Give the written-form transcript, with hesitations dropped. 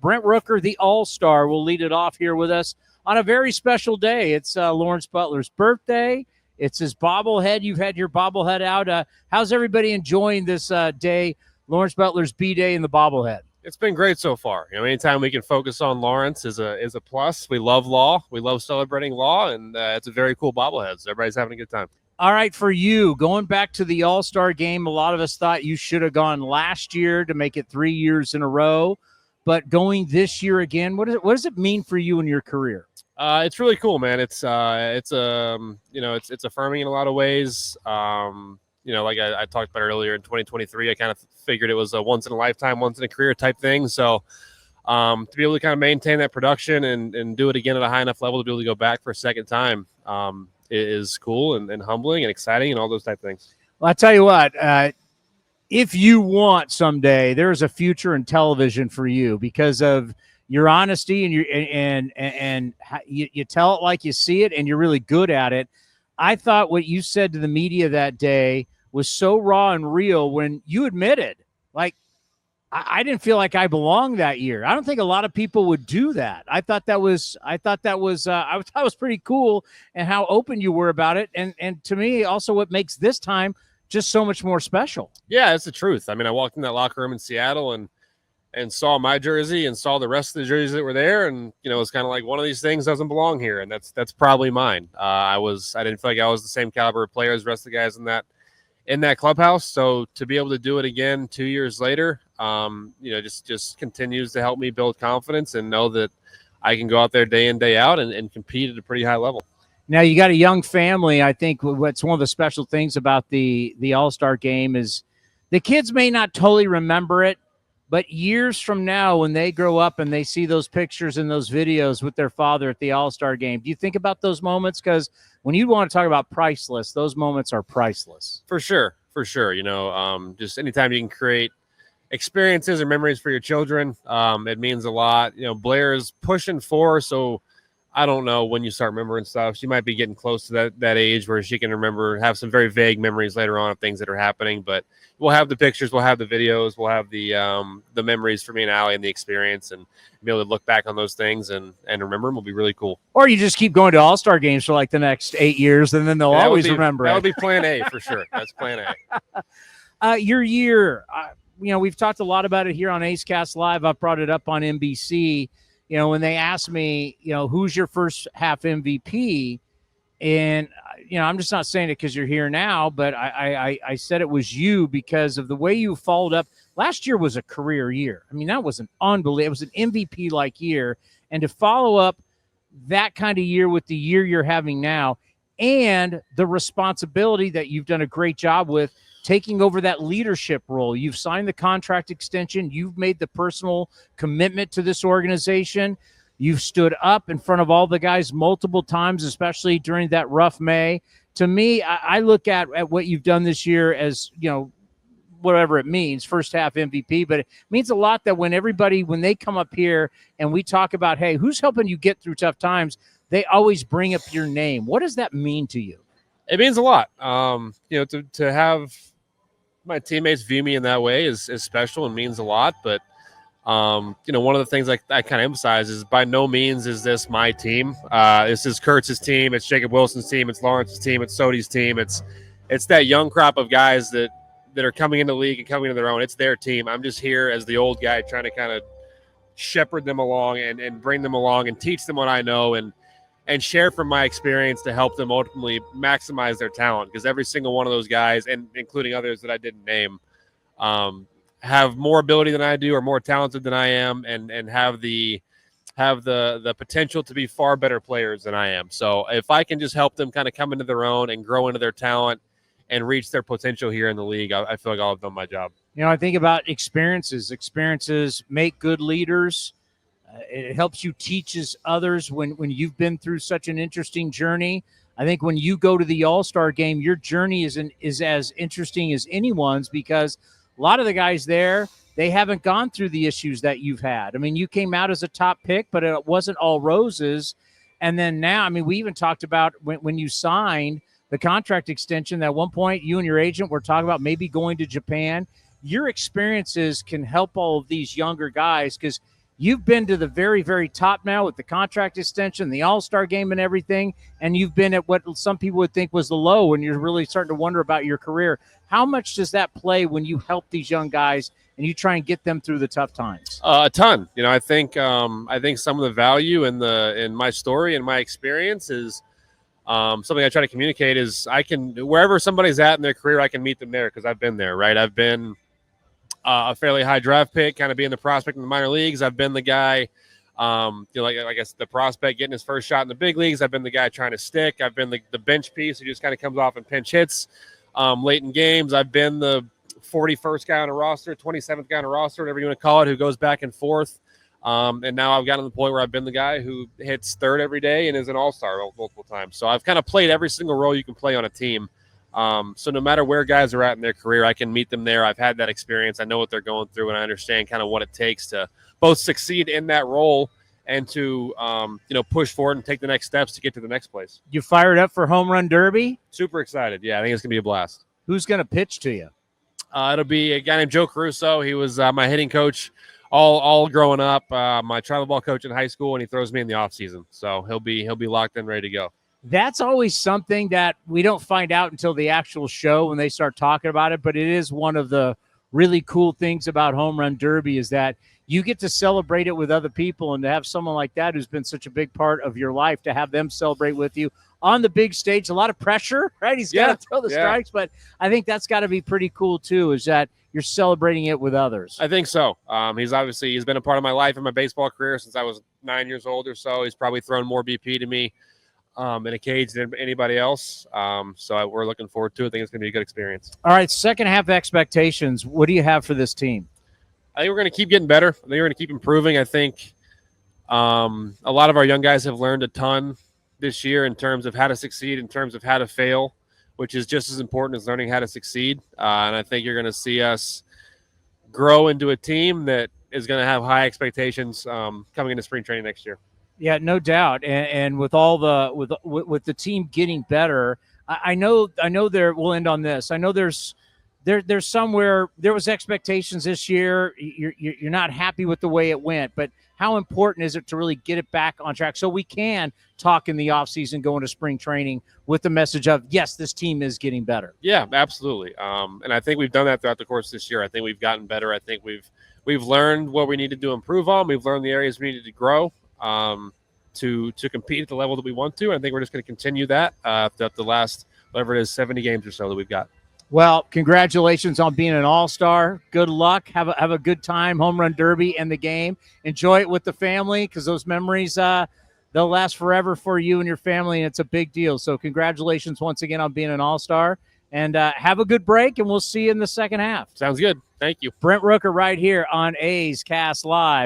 Brent Rooker, the All-Star, will lead it off here with us on a very special day. It's Lawrence Butler's birthday. It's his bobblehead. You've had your bobblehead out. How's everybody enjoying this day, Lawrence Butler's B-Day and the bobblehead? It's been great so far. Anytime we can focus on Lawrence is a plus. We love law. We love celebrating law, and it's a very cool bobblehead. So everybody's having a good time. All right, for you, going back to the All-Star game, a lot of us thought you should have gone last year to make it 3 years in a row. But going this year again, what does it mean for you in your career? It's really cool, man. It's affirming in a lot of ways. Like I talked about earlier in 2023, I kind of figured it was a once in a lifetime, once in a career type thing. So to be able to kind of maintain that production and do it again at a high enough level to be able to go back for a second time is cool and humbling and exciting and all those type of things. Well, I tell you what, if you want someday, there's a future in television for you because of your honesty and you tell it like you see it and you're really good at it. I thought what you said to the media that day was so raw and real when you admitted, like, I didn't feel like I belonged that year. I don't think a lot of people would do that. I thought that was pretty cool and how open you were about it. And to me, also what makes this time just so much more special. Yeah, it's the truth. I mean, I walked in that locker room in Seattle and saw my jersey and saw the rest of the jerseys that were there. And, it's kind of like one of these things doesn't belong here. And that's probably mine. I didn't feel like I was the same caliber of player as the rest of the guys in that clubhouse. So to be able to do it again 2 years later, just continues to help me build confidence and know that I can go out there day in, day out and compete at a pretty high level. Now, you got a young family. I think what's one of the special things about the All-Star game is the kids may not totally remember it, but years from now, when they grow up and they see those pictures and those videos with their father at the All-Star game, do you think about those moments? Because when you want to talk about priceless, those moments are priceless. For sure. Just anytime you can create experiences or memories for your children, it means a lot. Blair is pushing 4, so I don't know when you start remembering stuff. She might be getting close to that age where she can have some very vague memories later on of things that are happening. But we'll have the pictures, we'll have the videos, we'll have the memories for me and Allie and the experience, and be able to look back on those things and remember them will be really cool. Or you just keep going to All-Star games for like the next 8 years, and then they'll always remember it. That would be plan A for sure. That's plan A. Your year, we've talked a lot about it here on Ace Cast Live. I've brought it up on NBC. When they asked me, who's your first half MVP, and, I'm just not saying it because you're here now, but I said it was you because of the way you followed up. Last year was a career year. I mean, that was it was an MVP-like year. And to follow up that kind of year with the year you're having now and the responsibility that you've done a great job with, taking over that leadership role. You've signed the contract extension. You've made the personal commitment to this organization. You've stood up in front of all the guys multiple times, especially during that rough May. To me, I look at what you've done this year as, whatever it means, first half MVP, but it means a lot that when they come up here and we talk about, hey, who's helping you get through tough times, they always bring up your name. What does that mean to you? It means a lot. To have my teammates view me in that way is special and means a lot. But, one of the things I kind of emphasize is by no means is this my team. This is Kurtz's team. It's Jacob Wilson's team. It's Lawrence's team. It's Sodi's team. It's that young crop of guys that are coming into the league and coming into their own. It's their team. I'm just here as the old guy trying to kind of shepherd them along and bring them along and teach them what I know and share from my experience to help them ultimately maximize their talent, because every single one of those guys, and including others that I didn't name, have more ability than I do, or more talented than I am, and have the potential to be far better players than I am. So if I can just help them kind of come into their own and grow into their talent and reach their potential here in the league, I feel like I'll have done my job. I think about experiences. Experiences make good leaders. It helps you teaches others when you've been through such an interesting journey. I think when you go to the All-Star game, your journey is as interesting as anyone's, because a lot of the guys there, they haven't gone through the issues that you've had. I mean, you came out as a top pick, but it wasn't all roses. And then now, I mean, we even talked about when you signed the contract extension, that at one point you and your agent were talking about maybe going to Japan. Your experiences can help all of these younger guys, because You've been to the very, very top now with the contract extension, the All-Star game and everything, and you've been at what some people would think was the low when you're really starting to wonder about your career. How much does that play when you help these young guys and you try and get them through the tough times? A ton. I think some of the value in my story and my experience is something I try to communicate is I can, wherever somebody's at in their career, I can meet them there because I've been there, right? I've been a fairly high draft pick, kind of being the prospect in the minor leagues. I've been the guy, like I guess the prospect getting his first shot in the big leagues. I've been the guy trying to stick. I've been the bench piece who just kind of comes off and pinch hits late in games. I've been the 41st guy on a roster, 27th guy on a roster, whatever you want to call it, who goes back and forth. And now I've gotten to the point where I've been the guy who hits third every day and is an all-star multiple times. So I've kind of played every single role you can play on a team. So no matter where guys are at in their career, I can meet them there. I've had that experience. I know what they're going through, and I understand kind of what it takes to both succeed in that role and to, push forward and take the next steps to get to the next place. You fired up for Home Run Derby? Super excited. Yeah, I think it's going to be a blast. Who's going to pitch to you? It'll be a guy named Joe Caruso. He was my hitting coach all growing up, my travel ball coach in high school, and he throws me in the off season. So he'll be locked in, ready to go. That's always something that we don't find out until the actual show when they start talking about it. But it is one of the really cool things about Home Run Derby is that you get to celebrate it with other people, and to have someone like that who's been such a big part of your life, to have them celebrate with you on the big stage. A lot of pressure, right? He's got to throw the strikes, but I think that's got to be pretty cool too, is that you're celebrating it with others. I think so. He's been a part of my life and my baseball career since I was 9 years old or so. He's probably thrown more BP to me in a cage than anybody else. So we're looking forward to it. I think it's going to be a good experience. All right, second half expectations. What do you have for this team? I think we're going to keep getting better. I think we're going to keep improving. I think a lot of our young guys have learned a ton this year in terms of how to succeed, in terms of how to fail, which is just as important as learning how to succeed. And I think you're going to see us grow into a team that is going to have high expectations coming into spring training next year. Yeah, no doubt. And with all with the team getting better, I know there. We'll end on this. I know there's somewhere there was expectations this year. You're not happy with the way it went, but how important is it to really get it back on track so we can talk in the offseason, go into spring training with the message of, yes, this team is getting better? Yeah, absolutely. And I think we've done that throughout the course of this year. I think we've gotten better. I think we've learned what we needed to improve on. We've learned the areas we needed to grow to compete at the level that we want to. And I think we're just going to continue that throughout the last, whatever it is, 70 games or so that we've got. Well, congratulations on being an all-star. Good luck. Have a good time, Home Run Derby and the game. Enjoy it with the family, because those memories, they'll last forever for you and your family, and it's a big deal. So congratulations once again on being an all-star. And have a good break, and we'll see you in the second half. Sounds good. Thank you. Brent Rooker right here on A's Cast Live.